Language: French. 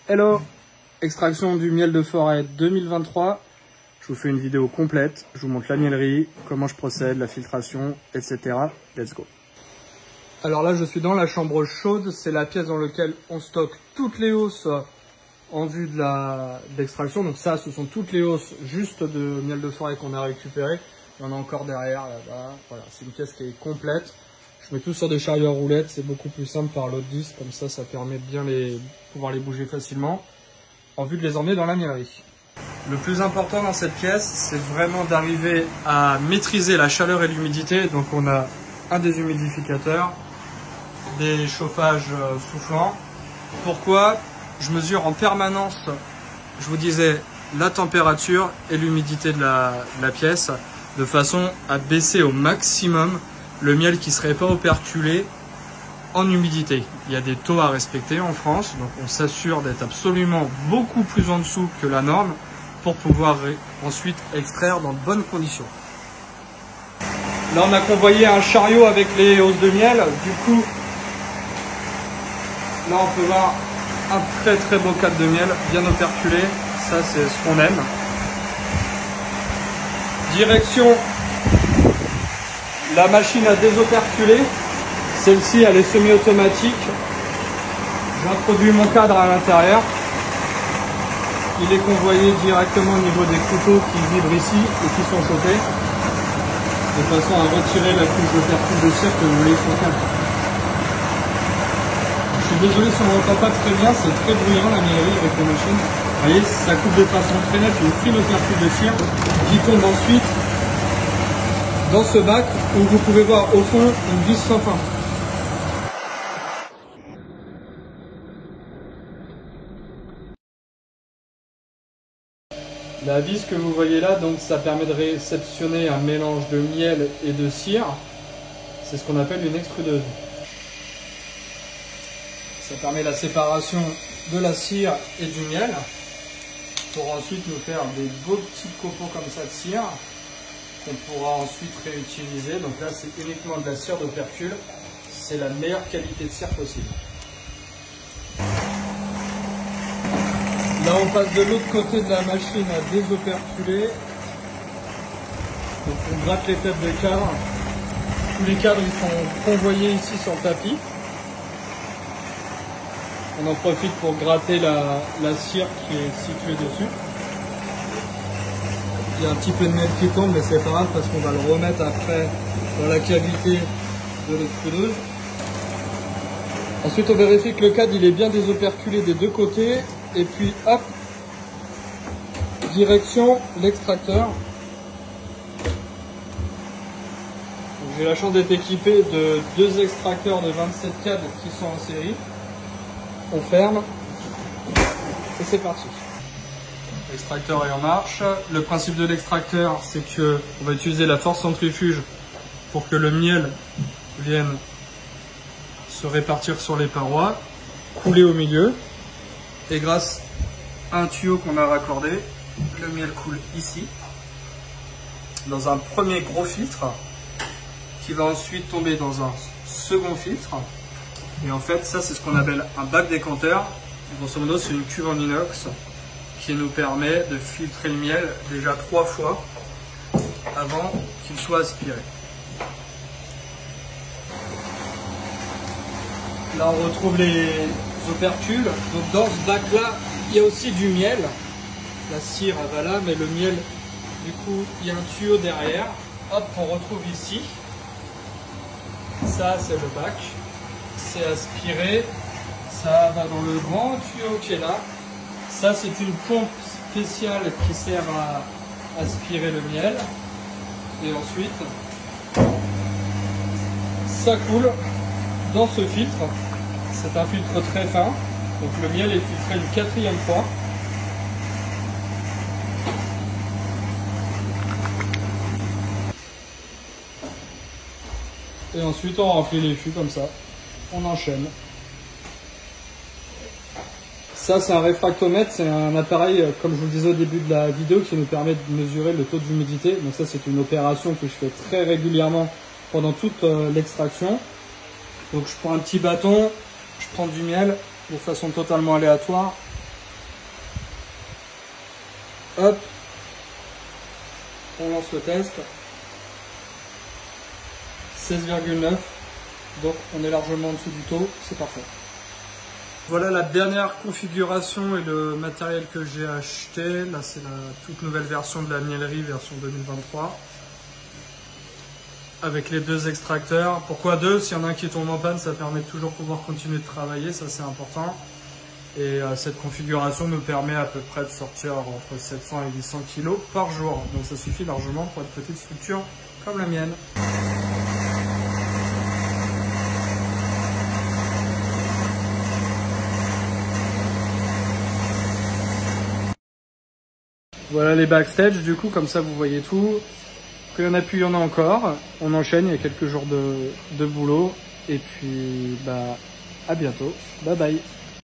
Hello, extraction du miel de forêt 2023. Je vous fais une vidéo complète. Je vous montre la miellerie, comment je procède, la filtration, etc. Let's go. Alors là, je suis dans la chambre chaude. C'est la pièce dans laquelle on stocke toutes les hausses en vue de l'extraction. Donc ça, ce sont toutes les hausses juste de miel de forêt qu'on a récupéré. Il y en a encore derrière, là-bas. Voilà, c'est une pièce qui est complète. Je mets tout sur des chariots à roulettes, c'est beaucoup plus simple par l'autre 10, comme ça permet de bien pouvoir les bouger facilement, en vue de les emmener dans la miellerie. Le plus important dans cette pièce, c'est vraiment d'arriver à maîtriser la chaleur et l'humidité. Donc on a un déshumidificateur, des chauffages soufflants. Pourquoi? Je mesure en permanence, je vous disais, la température et l'humidité de la pièce, de façon à baisser au maximum le miel qui serait pas operculé en humidité. Il y a des taux à respecter en France, donc on s'assure d'être absolument beaucoup plus en dessous que la norme pour pouvoir ensuite extraire dans de bonnes conditions. Là on a convoyé un chariot avec les hausses de miel, du coup là on peut voir un très beau cadre de miel bien operculé, ça c'est ce qu'on aime. Direction la machine à désoperculer, celle-ci elle est semi-automatique. J'introduis mon cadre à l'intérieur. Il est convoyé directement au niveau des couteaux qui vibrent ici et qui sont chauffés, de façon à retirer la couche d'opercule de cire que vous voyez sur le cadre. Je suis désolé si on n'entend pas très bien, c'est très bruyant la miellerie avec la machine. Vous voyez, ça coupe de façon très nette une fine opercule de cire qui tombe ensuite dans ce bac où vous pouvez voir au fond une vis sans fin. La vis que vous voyez là, donc ça permet de réceptionner un mélange de miel et de cire. C'est ce qu'on appelle une extrudeuse. Ça permet la séparation de la cire et du miel pour ensuite nous faire des beaux petits copeaux comme ça de cire qu'on pourra ensuite réutiliser. Donc là c'est uniquement de la cire d'opercule, c'est la meilleure qualité de cire possible. Là on passe de l'autre côté de la machine à désoperculer. Donc on gratte les têtes de cadres. Tous les cadres ils sont convoyés ici sur le tapis. On en profite pour gratter la cire qui est située dessus. Il y a un petit peu de miel qui tombe, mais c'est pas grave parce qu'on va le remettre après dans la cavité de l'extrudeuse. Ensuite, on vérifie que le cadre il est bien désoperculé des deux côtés. Et puis, hop, direction l'extracteur. J'ai la chance d'être équipé de deux extracteurs de 27 cadres qui sont en série. On ferme et c'est parti. L'extracteur est en marche. Le principe de l'extracteur, c'est que on va utiliser la force centrifuge pour que le miel vienne se répartir sur les parois, couler au milieu. Et grâce à un tuyau qu'on a raccordé, le miel coule ici, dans un premier gros filtre, qui va ensuite tomber dans un second filtre. Et en fait, ça c'est ce qu'on appelle un bac décanteur. Grosso modo, c'est une cuve en inox qui nous permet de filtrer le miel déjà 3 fois avant qu'il soit aspiré. Là, on retrouve les opercules. Donc dans ce bac là, il y a aussi du miel. La cire elle va là, mais le miel, du coup, il y a un tuyau derrière. Hop, on retrouve ici. Ça, c'est le bac. C'est aspiré. Ça va dans le grand tuyau qui est là. Ça, c'est une pompe spéciale qui sert à aspirer le miel. Et ensuite, ça coule dans ce filtre. C'est un filtre très fin. Donc le miel est filtré une 4e fois. Et ensuite, on remplit les fûts comme ça. On enchaîne. Ça, c'est un réfractomètre, c'est un appareil, comme je vous le disais au début de la vidéo, qui nous permet de mesurer le taux d'humidité. Donc ça, c'est une opération que je fais très régulièrement pendant toute l'extraction. Donc je prends un petit bâton, je prends du miel de façon totalement aléatoire Hop, on lance le test. 16,9, donc on est largement en dessous du taux, c'est parfait. Voilà la dernière configuration et le matériel que j'ai acheté. Là, c'est la toute nouvelle version de la miellerie, version 2023. Avec les 2 extracteurs. Pourquoi 2? S'il y en a un qui tombe en panne, ça permet de toujours pouvoir continuer de travailler, ça c'est important. Et cette configuration nous permet à peu près de sortir entre 700 et 800 kg par jour. Donc ça suffit largement pour une petite structure comme la mienne. Voilà les backstage, du coup, comme ça vous voyez tout. Quand il y en a plus, il y en a encore. On enchaîne, il y a quelques jours de boulot. Et puis, bah, à bientôt. Bye bye.